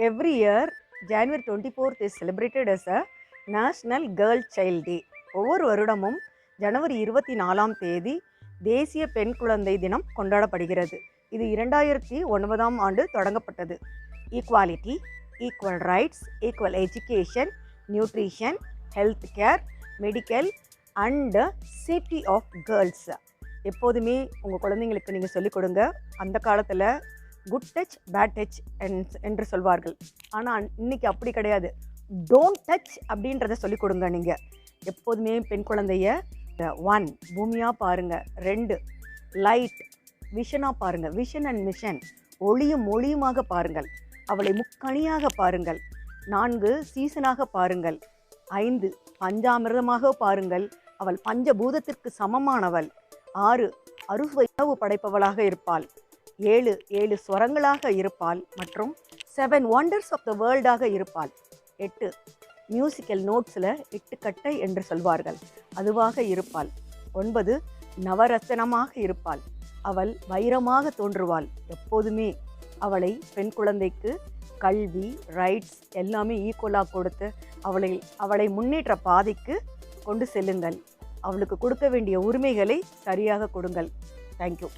Every year, January 24th is celebrated as a National Girl Child Day. ஒவ்வொரு வருடமும் ஜனவரி 24ஆம் தேதி தேசிய பெண் குழந்தை தினம் கொண்டாடப்படுகிறது. இது 2009ஆம் ஆண்டு தொடங்கப்பட்டது. Equality, equal rights, equal education, nutrition, health care, medical and safety of girls. எப்போதுமே உங்கள் குழந்தைங்களுக்கு நீங்கள் சொல்லிக் கொடுங்க. அந்த காலத்தில் குட் டச் பேட் டச் என்று சொல்வார்கள். ஆனால் இன்றைக்கி அப்படி கிடையாது. டோன்ட் டச் அப்படின்றத சொல்லிக் கொடுங்க. நீங்கள் எப்போதுமே பெண் குழந்தைய 1 பூமியாக பாருங்கள், 2 லைட் விஷனாக பாருங்கள், விஷன் அண்ட் மிஷன் ஒளியும் மொழியுமாக பாருங்கள், அவளை முக்கணியாக பாருங்கள், 4 சீசனாக பாருங்கள், 5 பஞ்சாமிர்தமாக பாருங்கள், அவள் பஞ்சபூதத்திற்கு சமமானவள், 6 அறுசுவை படைப்பவளாக இருப்பாள், 7 ஸ்வரங்களாக இருப்பாள் மற்றும் 7 ஒண்டர்ஸ் ஆஃப் த வேர்ல்டாக இருப்பாள், 8 மியூசிக்கல் நோட்ஸில் 8 கட்டை என்று சொல்வார்கள், அதுவாக இருப்பாள், 9 நவரத்தனமாக இருப்பாள், அவள் வைரமாக தோன்றுவாள். எப்போதுமே அவளை பெண் குழந்தைக்கு கல்வி ரைட்ஸ் எல்லாமே ஈக்குவலாக கொடுத்து அவளை முன்னேற்ற பாதைக்கு கொண்டு செல்லுங்கள். அவளுக்கு கொடுக்க வேண்டிய உரிமைகளை சரியாக கொடுங்கள். தேங்க்யூ.